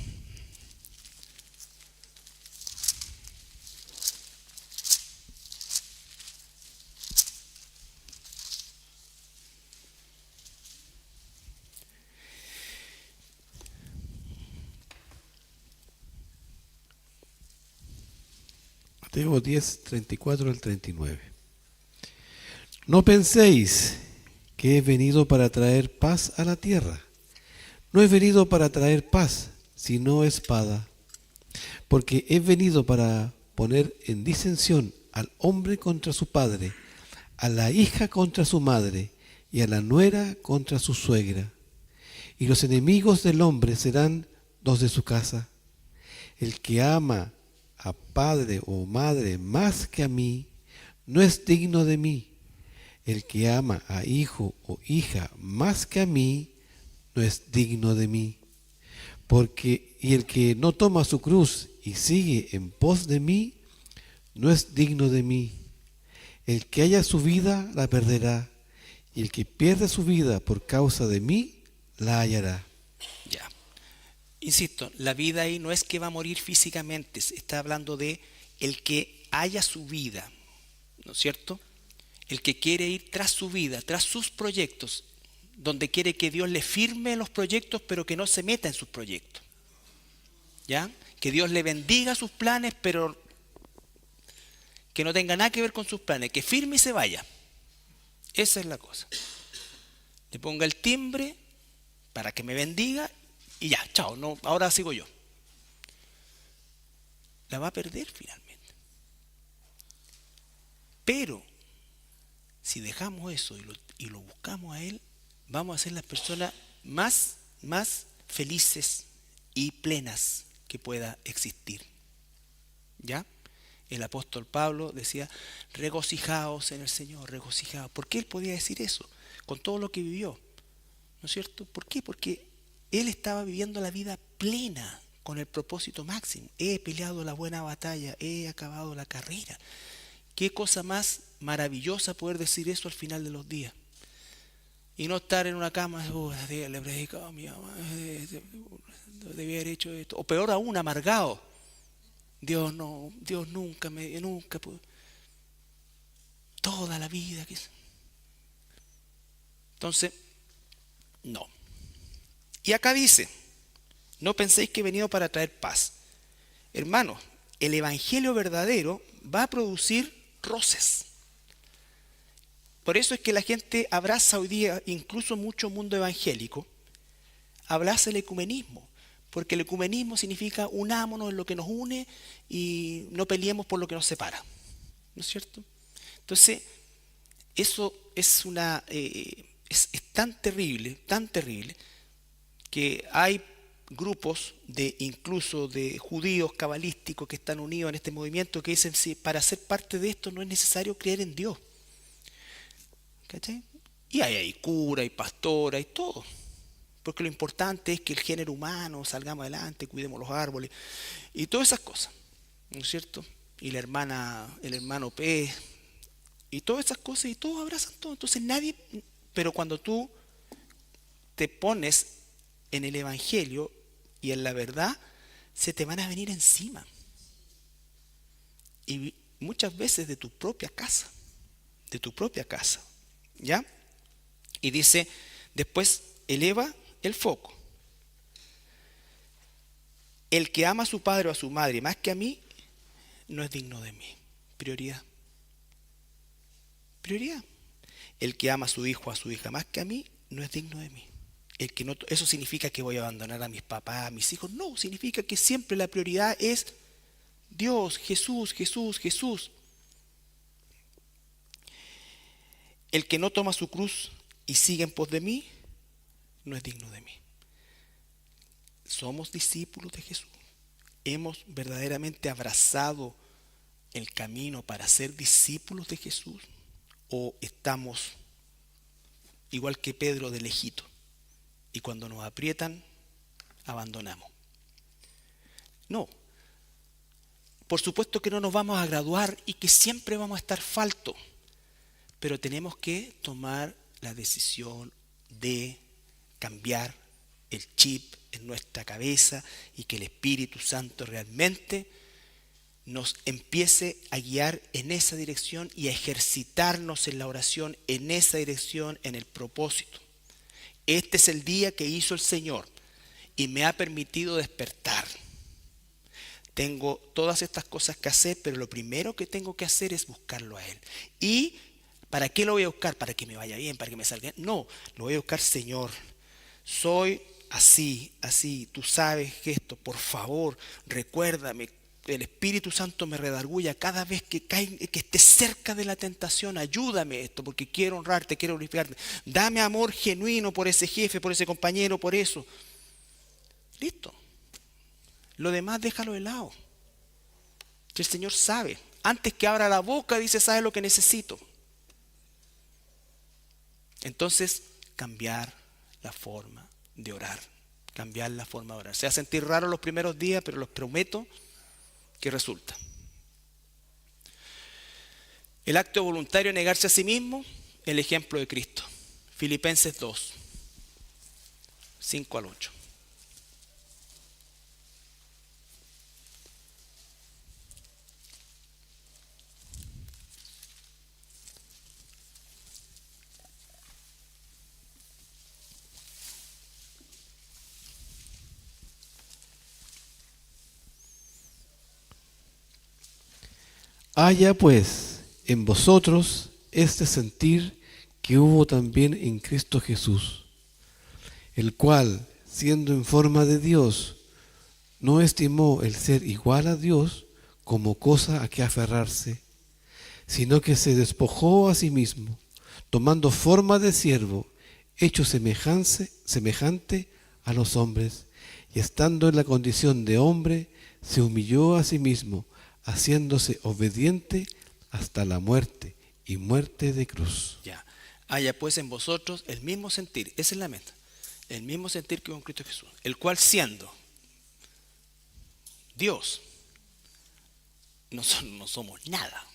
[SPEAKER 1] Mateo 10, 34 al 39. No penséis que he venido para traer paz a la tierra. No he venido para traer paz, sino espada. Porque he venido para poner en disensión al hombre contra su padre, a la hija contra su madre, y a la nuera contra su suegra. Y los enemigos del hombre serán los de su casa. El que ama a padre o madre más que a mí, no es digno de mí. El que ama a hijo o hija más que a mí, no es digno de mí. Y el que no toma su cruz y sigue en pos de mí, no es digno de mí. El que haya su vida, la perderá, y el que pierda su vida por causa de mí, la hallará.
[SPEAKER 2] Ya. Insisto, la vida ahí no es que va a morir físicamente, se está hablando de el que haya su vida, ¿no es cierto? El que quiere ir tras su vida, tras sus proyectos, donde quiere que Dios le firme los proyectos, pero que no se meta en sus proyectos. ¿Ya? Que Dios le bendiga sus planes, pero que no tenga nada que ver con sus planes, que firme y se vaya. Esa es la cosa. Le ponga el timbre para que me bendiga y ya, chao, no, ahora sigo yo. La va a perder finalmente. Pero si dejamos eso y lo buscamos a Él, vamos a ser las personas más felices y plenas que pueda existir. ¿Ya? El apóstol Pablo decía, regocijaos en el Señor, regocijaos. ¿Por qué él podía decir eso? Con todo lo que vivió. ¿No es cierto? ¿Por qué? Porque él estaba viviendo la vida plena, con el propósito máximo. He peleado la buena batalla, he acabado la carrera. Qué cosa más maravillosa poder decir eso al final de los días. Y no estar en una cama, le he predicado a mi mamá, debía haber hecho esto. O peor aún, amargado. Dios nunca pudo. Toda la vida. Entonces, no. Y acá dice, no penséis que he venido para traer paz. Hermanos, el evangelio verdadero va a producir roces. Por eso es que la gente abraza hoy día, incluso mucho mundo evangélico, abraza el ecumenismo. Porque el ecumenismo significa unámonos en lo que nos une y no peleemos por lo que nos separa. ¿No es cierto? Entonces, eso es es tan terrible, que hay grupos incluso de judíos cabalísticos que están unidos en este movimiento que dicen que para ser parte de esto no es necesario creer en Dios. ¿Cachai? Y hay cura, y pastora, y todo. Porque lo importante es que el género humano salgamos adelante, cuidemos los árboles y todas esas cosas, ¿no es cierto? Y el hermano pez y todas esas cosas, y todos abrazan todo. Entonces nadie, pero cuando tú te pones en el evangelio y en la verdad, se te van a venir encima. Y muchas veces de tu propia casa, ¿ya? Y dice, después eleva el foco. El que ama a su padre o a su madre más que a mí, no es digno de mí. Prioridad. El que ama a su hijo o a su hija más que a mí, no es digno de mí. Eso significa que voy a abandonar a mis papás, a mis hijos. No, significa que siempre la prioridad es Dios, Jesús. El que no toma su cruz y sigue en pos de mí, no es digno de mí. Somos discípulos de Jesús. Hemos verdaderamente abrazado el camino para ser discípulos de Jesús? ¿O estamos igual que Pedro de lejito y cuando nos aprietan abandonamos? No. Por supuesto que no nos vamos a graduar y que siempre vamos a estar faltos, pero tenemos que tomar la decisión de cambiar el chip en nuestra cabeza y que el Espíritu Santo realmente nos empiece a guiar en esa dirección y a ejercitarnos en la oración en esa dirección, en el propósito. Este es el día que hizo el Señor y me ha permitido despertar. Tengo todas estas cosas que hacer, pero lo primero que tengo que hacer es buscarlo a Él. ¿Y para qué lo voy a buscar? ¿Para que me vaya bien? ¿Para que me salga bien? No, lo voy a buscar, Señor. Soy así, tú sabes que esto, por favor, recuérdame. El Espíritu Santo me redarguya cada vez que esté cerca de la tentación. Ayúdame esto, porque quiero honrarte, quiero glorificarte. Dame amor genuino por ese jefe, por ese compañero, por eso. Listo. Lo demás déjalo de lado. Que el Señor sabe. Antes que abra la boca, dice, sabe lo que necesito. Entonces, cambiar la forma de orar. Cambiar la forma de orar. Se va a sentir raro los primeros días, pero los prometo que resulta. El acto voluntario de negarse a sí mismo, el ejemplo de Cristo. Filipenses 2, 5 al 8.
[SPEAKER 1] Haya pues en vosotros este sentir que hubo también en Cristo Jesús, el cual, siendo en forma de Dios, no estimó el ser igual a Dios como cosa a que aferrarse, sino que se despojó a sí mismo, tomando forma de siervo, hecho semejante a los hombres, y estando en la condición de hombre, se humilló a sí mismo, haciéndose obediente hasta la muerte y muerte de cruz.
[SPEAKER 2] Ya. Haya pues en vosotros el mismo sentir, esa es la meta, el mismo sentir que con Cristo Jesús, el cual siendo Dios, no somos nada.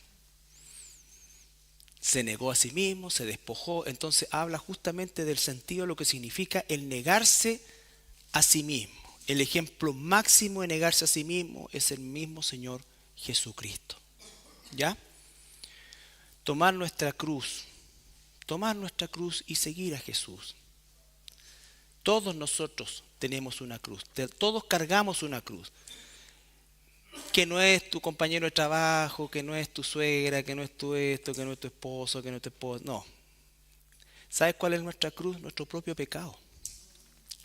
[SPEAKER 2] Se negó a sí mismo, se despojó. Entonces habla justamente del sentido de lo que significa el negarse a sí mismo. El ejemplo máximo de negarse a sí mismo es el mismo Señor Jesucristo. ¿Ya? Tomar nuestra cruz y seguir a Jesús. Todos nosotros tenemos una cruz, todos cargamos una cruz. Que no es tu compañero de trabajo, que no es tu suegra, que no es tu esto, que no es tu esposo, que no es tu esposa. No. ¿Sabes cuál es nuestra cruz? Nuestro propio pecado.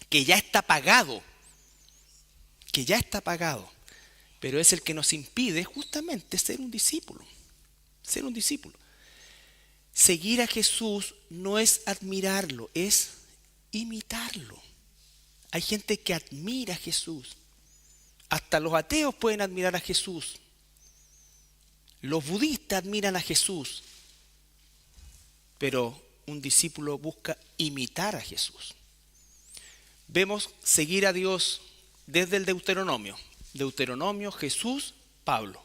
[SPEAKER 2] Que ya está pagado. Pero es el que nos impide justamente ser un discípulo. Ser un discípulo. Seguir a Jesús no es admirarlo, es imitarlo. Hay gente que admira a Jesús. Hasta los ateos pueden admirar a Jesús. Los budistas admiran a Jesús. Pero un discípulo busca imitar a Jesús. Vemos seguir a Dios desde el Deuteronomio. Deuteronomio, Jesús, Pablo.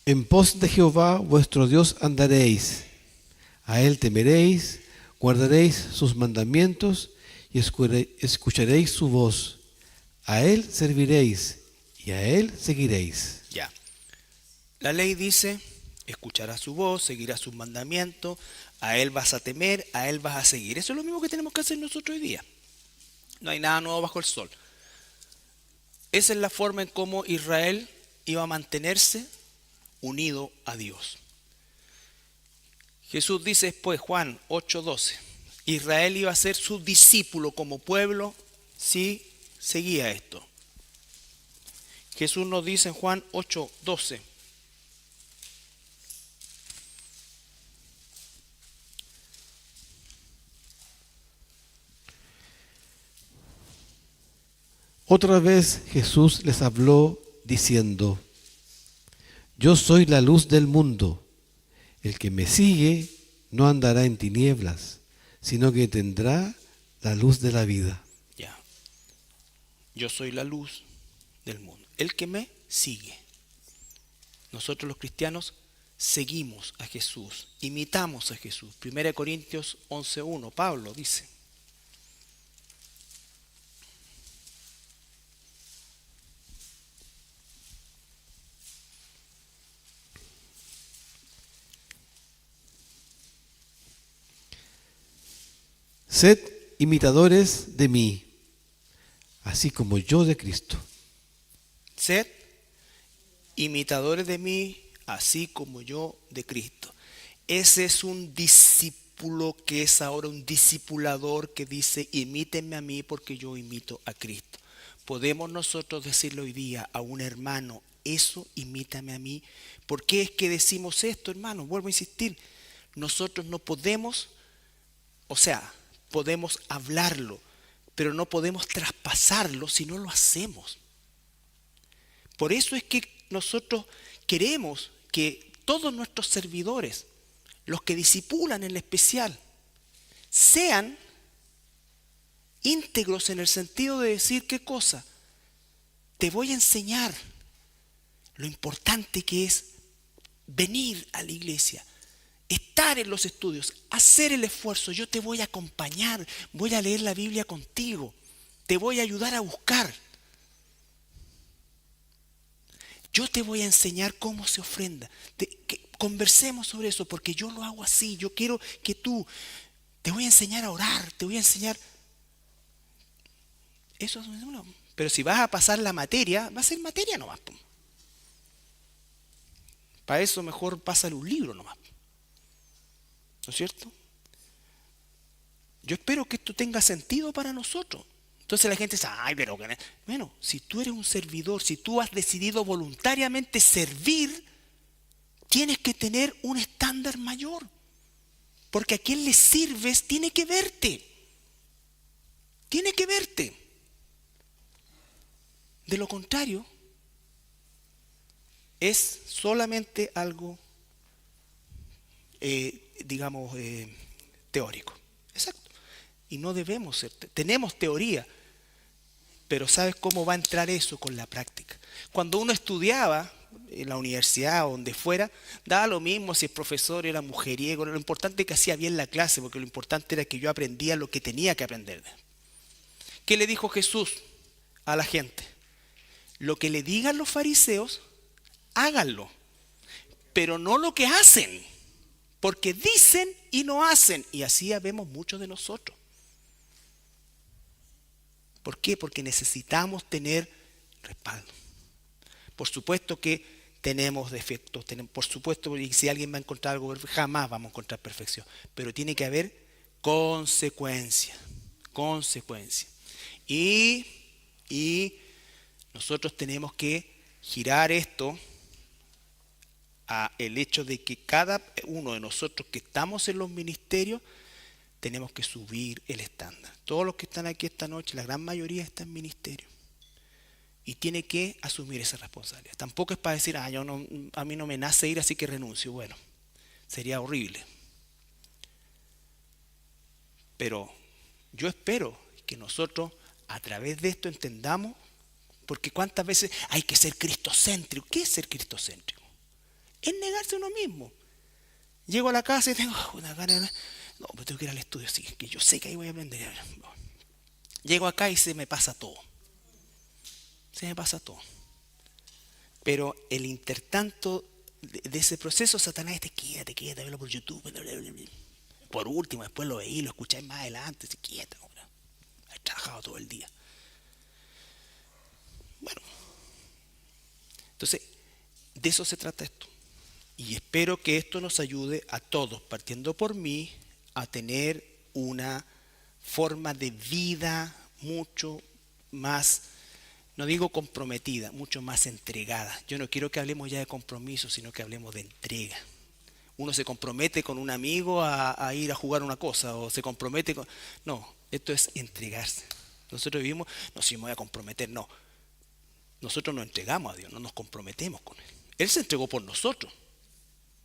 [SPEAKER 1] En pos de Jehová vuestro Dios andaréis, a Él temeréis, guardaréis sus mandamientos y escucharéis su voz. A Él serviréis y a Él seguiréis.
[SPEAKER 2] Ya. La ley dice, escucharás su voz, seguirás sus mandamientos, a Él vas a temer, a Él vas a seguir. Eso es lo mismo que tenemos que hacer nosotros hoy día. No hay nada nuevo bajo el sol. Esa es la forma en cómo Israel iba a mantenerse unido a Dios. Jesús dice después, Juan 8:12, Israel iba a ser su discípulo como pueblo si seguía esto. Jesús nos dice en Juan 8:12.
[SPEAKER 1] Otra vez Jesús les habló diciendo: Yo soy la luz del mundo. El que me sigue no andará en tinieblas, sino que tendrá la luz de la vida.
[SPEAKER 2] Ya. Yo soy la luz del mundo. El que me sigue. Nosotros los cristianos seguimos a Jesús, imitamos a Jesús. 1 Corintios 11:1, Pablo dice.
[SPEAKER 1] Sed imitadores de mí, así como yo de Cristo.
[SPEAKER 2] Sed imitadores de mí, así como yo de Cristo. Ese es un discípulo que es ahora un discipulador que dice: imítenme a mí porque yo imito a Cristo. Podemos nosotros decirle hoy día a un hermano: eso, imítame a mí. ¿Por qué es que decimos esto, hermano? Vuelvo a insistir. Nosotros no podemos, podemos hablarlo, pero no podemos traspasarlo si no lo hacemos. Por eso es que nosotros queremos que todos nuestros servidores, los que discipulan en especial, sean íntegros en el sentido de decir: ¿qué cosa? Te voy a enseñar lo importante que es venir a la iglesia, estar en los estudios, hacer el esfuerzo. Yo te voy a acompañar, voy a leer la Biblia contigo, te voy a ayudar a buscar. Yo te voy a enseñar cómo se ofrenda. Conversemos sobre eso, porque yo lo hago así. Yo quiero que tú, te voy a enseñar a orar, te voy a enseñar. Eso es uno. Pero si vas a pasar la materia, va a ser materia nomás. Para eso mejor pásale un libro nomás. ¿No es cierto? Yo espero que esto tenga sentido para nosotros. Entonces la gente dice: ay, pero que... Bueno, si tú eres un servidor, si tú has decidido voluntariamente servir, tienes que tener un estándar mayor. Porque a quien le sirves tiene que verte. Tiene que verte. De lo contrario, es solamente algo, teórico. Exacto. Y no debemos ser. Tenemos teoría, pero ¿sabes cómo va a entrar eso? Con la práctica. Cuando uno estudiaba en la universidad o donde fuera, daba lo mismo si el profesor era mujeriego. Lo importante es que hacía bien la clase, porque lo importante era que yo aprendía lo que tenía que aprender. ¿Qué le dijo Jesús a la gente? Lo que le digan los fariseos, háganlo, pero no lo que hacen, porque dicen y no hacen. Y así vemos muchos de nosotros. ¿Por qué? Porque necesitamos tener respaldo. Por supuesto que tenemos defectos, por supuesto, y si alguien va a encontrar algo, jamás vamos a encontrar perfección. Pero tiene que haber consecuencia. Y nosotros tenemos que girar esto a el hecho de que cada uno de nosotros que estamos en los ministerios tenemos que subir el estándar. Todos los que están aquí esta noche, la gran mayoría está en ministerio. Y tiene que asumir esa responsabilidad. Tampoco es para decir: a mí no me nace ir, así que renuncio. Bueno, sería horrible. Pero yo espero que nosotros a través de esto entendamos, porque cuántas veces hay que ser cristocéntrico. ¿Qué es ser cristocéntrico? Es negarse a uno mismo. Llego a la casa y tengo una gana. No, pero tengo que ir al estudio, sí, que yo sé que ahí voy a aprender. Llego acá y se me pasa todo. Pero el intertanto de ese proceso, Satanás te queda, velo por YouTube. Por último, después lo veí, lo escucháis más adelante, se quieta. He trabajado todo el día. Bueno, entonces, de eso se trata esto. Y espero que esto nos ayude a todos, partiendo por mí, a tener una forma de vida mucho más no digo comprometida, mucho más entregada. Yo no quiero que hablemos ya de compromiso, sino que hablemos de entrega. Uno se compromete con un amigo a ir a jugar una cosa, o se compromete con... No, esto es entregarse. Nosotros vivimos, no, si me voy a comprometer, no. Nosotros nos entregamos a Dios, no nos comprometemos con Él. Él se entregó por nosotros,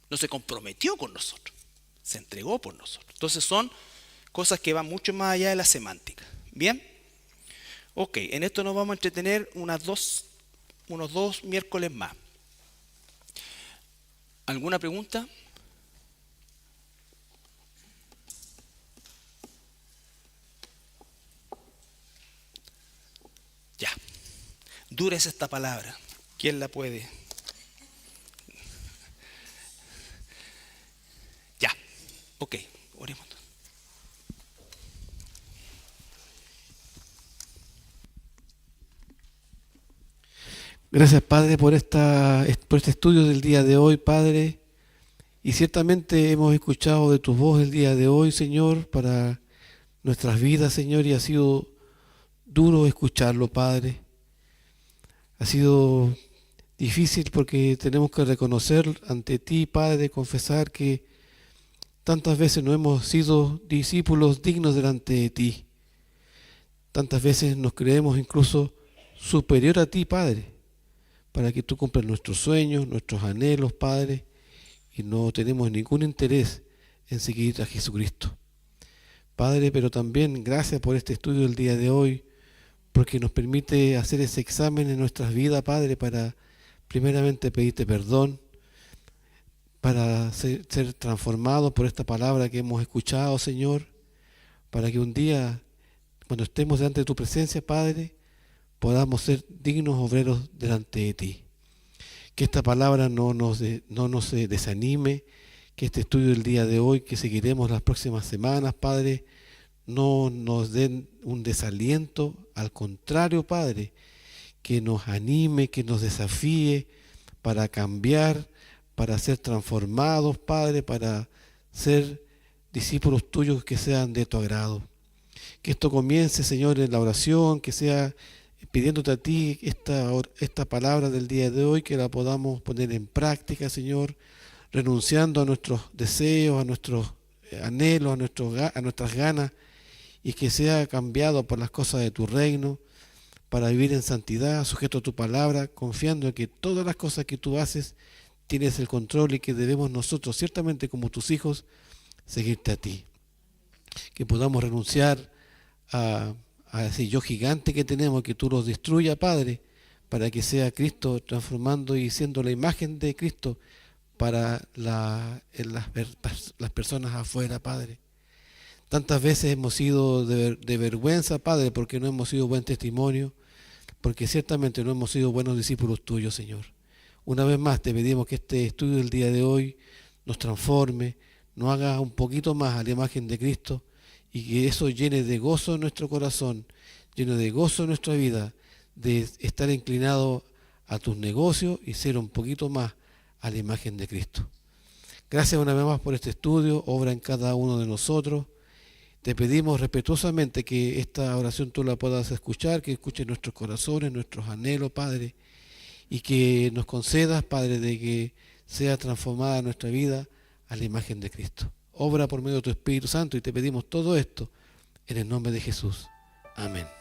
[SPEAKER 2] no se comprometió con nosotros, se entregó por nosotros. Entonces son cosas que van mucho más allá de la semántica. ¿Bien? Ok, en esto nos vamos a entretener unos dos miércoles más. ¿Alguna pregunta? Ya. Dura es esta palabra. ¿Quién la puede? Ya. Ok, oremos.
[SPEAKER 1] Gracias, Padre, por este estudio del día de hoy, Padre. Y ciertamente hemos escuchado de tu voz el día de hoy, Señor, para nuestras vidas, Señor, y ha sido duro escucharlo, Padre. Ha sido difícil porque tenemos que reconocer ante ti, Padre, confesar que tantas veces no hemos sido discípulos dignos delante de ti. Tantas veces nos creemos incluso superior a ti, Padre, para que tú cumplas nuestros sueños, nuestros anhelos, Padre, y no tenemos ningún interés en seguir a Jesucristo. Padre, pero también gracias por este estudio del día de hoy, porque nos permite hacer ese examen en nuestras vidas, Padre, para primeramente pedirte perdón, para ser transformados por esta palabra que hemos escuchado, Señor, para que un día, cuando estemos delante de tu presencia, Padre, podamos ser dignos obreros delante de ti. Que esta palabra no nos desanime, que este estudio del día de hoy, que seguiremos las próximas semanas, Padre, no nos den un desaliento, al contrario, Padre, que nos anime, que nos desafíe para cambiar, para ser transformados, Padre, para ser discípulos tuyos que sean de tu agrado. Que esto comience, Señor, en la oración, que sea pidiéndote a ti esta palabra del día de hoy, que la podamos poner en práctica, Señor, renunciando a nuestros deseos, a nuestros anhelos, a nuestras ganas, y que sea cambiado por las cosas de tu reino, para vivir en santidad, sujeto a tu palabra, confiando en que todas las cosas que tú haces tienes el control y que debemos nosotros, ciertamente como tus hijos, seguirte a ti. Que podamos renunciar a ese yo gigante que tenemos, que tú los destruyas, Padre, para que sea Cristo transformando y siendo la imagen de Cristo para las personas afuera, Padre. Tantas veces hemos sido de vergüenza, Padre, porque no hemos sido buen testimonio, porque ciertamente no hemos sido buenos discípulos tuyos, Señor. Una vez más te pedimos que este estudio del día de hoy nos transforme, nos haga un poquito más a la imagen de Cristo, y que eso llene de gozo nuestro corazón, llene de gozo nuestra vida, de estar inclinado a tus negocios y ser un poquito más a la imagen de Cristo. Gracias una vez más por este estudio, obra en cada uno de nosotros. Te pedimos respetuosamente que esta oración tú la puedas escuchar, que escuches nuestros corazones, nuestros anhelos, Padre, y que nos concedas, Padre, de que sea transformada nuestra vida a la imagen de Cristo. Obra por medio de tu Espíritu Santo y te pedimos todo esto en el nombre de Jesús. Amén.